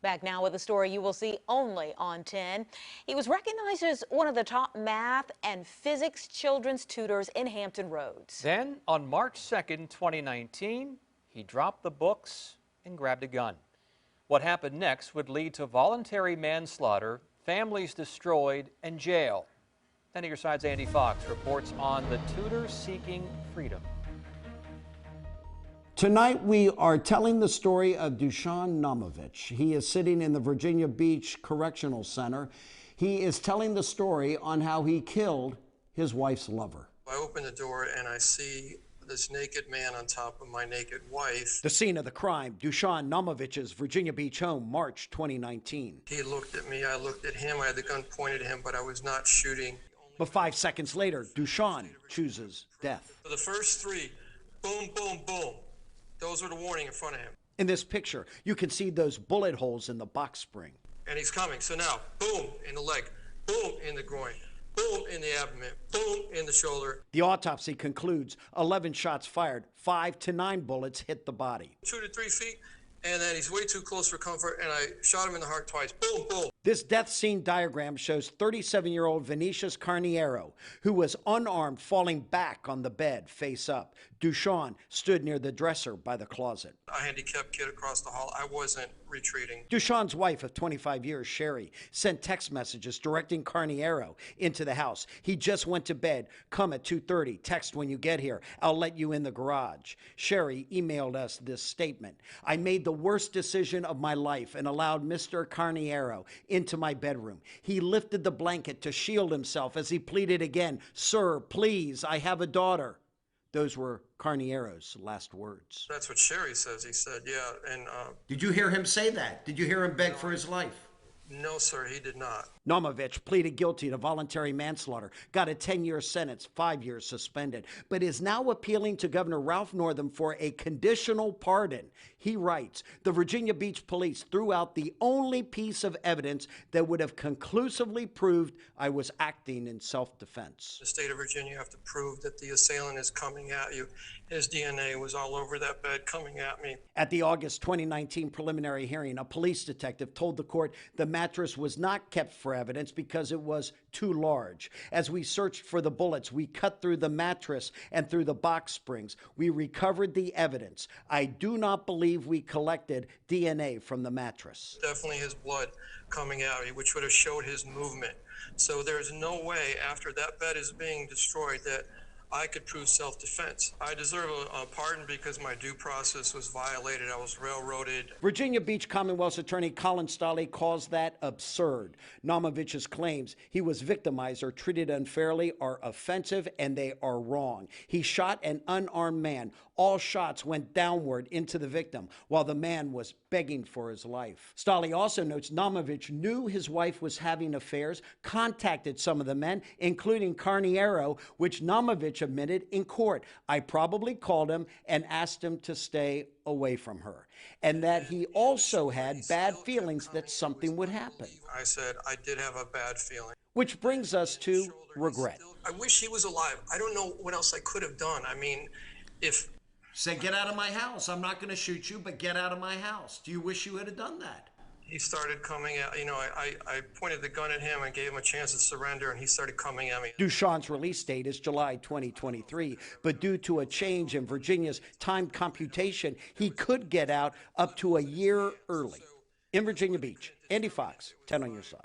Back now with a story you will see only on 10. He was recognized as one of the top math and physics children's tutors in Hampton Roads. Then, on March 2nd, 2019, he dropped the books and grabbed a gun. What happened next would lead to voluntary manslaughter, families destroyed, and jail. 10 on your side's Andy Fox reports on the tutor seeking freedom. Tonight, we are telling the story of Dusan Namovich. He is sitting in the Virginia Beach Correctional Center. He is telling the story on how he killed his wife's lover. I open the door and I see this naked man on top of my naked wife. The scene of the crime, Dusan Namovich's Virginia Beach home, March 2019. He looked at me, I looked at him, I had the gun pointed at him, but I was not shooting. But 5 seconds later, Dusan chooses death. For the first three, boom, boom, boom. Those were the warning in front of him. In this picture, you can see those bullet holes in the box spring. And he's coming. So now, boom in the leg, boom in the groin, boom in the abdomen, boom in the shoulder. The autopsy concludes 11 shots fired, 5 to 9 bullets hit the body. 2 to 3 feet, and then he's way too close for comfort, and I shot him in the heart twice. Boom, boom. This death scene diagram shows 37-year-old Vinicius Carniero, who was unarmed, falling back on the bed, face up. Dusan stood near the dresser by the closet. A handicapped kid across the hall. I wasn't retreating. Dusan's wife of 25 years, Sherry, sent text messages directing Carniero into the house. He just went to bed. Come at 2:30. Text when you get here. I'll let you in the garage. Sherry emailed us this statement. I made the worst decision of my life and allowed Mr. Carniero into my bedroom. He lifted the blanket to shield himself as he pleaded again, "Sir, please, I have a daughter." Those were Carniero's last words. That's what Sherry says. He said, yeah, and... Did you hear him say that? Did you hear him beg for his life? No, sir, he did not. Namovich pleaded guilty to voluntary manslaughter, got a 10-year sentence, 5 years suspended, but is now appealing to Governor Ralph Northam for a conditional pardon. He writes, the Virginia Beach police threw out the only piece of evidence that would have conclusively proved I was acting in self-defense. The state of Virginia, you have to prove that the assailant is coming at you. His DNA was all over that bed coming at me. At the August 2019 preliminary hearing, a police detective told the court the mattress was not kept for evidence because it was too large. As we searched for the bullets, we cut through the mattress and through the box springs. We recovered the evidence. I do not believe we collected DNA from the mattress. Definitely his blood coming out, which would have showed his movement. So there's no way after that bed is being destroyed that I could prove self-defense. I deserve a pardon because my due process was violated. I was railroaded. Virginia Beach Commonwealth's attorney Colin Stolley calls that absurd. Namovich's claims he was victimized or treated unfairly are offensive and they are wrong. He shot an unarmed man. All shots went downward into the victim while the man was begging for his life. Stolley also notes Namovich knew his wife was having affairs, contacted some of the men, including Carniero, which Namovich admitted in court. I probably called him and asked him to stay away from her, and that he also had bad feelings that something would happen. I said I did have a bad feeling. Which brings us to regret. I wish he was alive. I don't know what else I could have done. I mean, if... Say, get out of my house. I'm not going to shoot you, but get out of my house. Do you wish you had done that? He started coming at, I pointed the gun at him and gave him a chance to surrender, and he started coming at me. Dusan's release date is July 2023, but due to a change in Virginia's time computation, he could get out up to a year early. In Virginia Beach, Andy Fox, 10 on your side.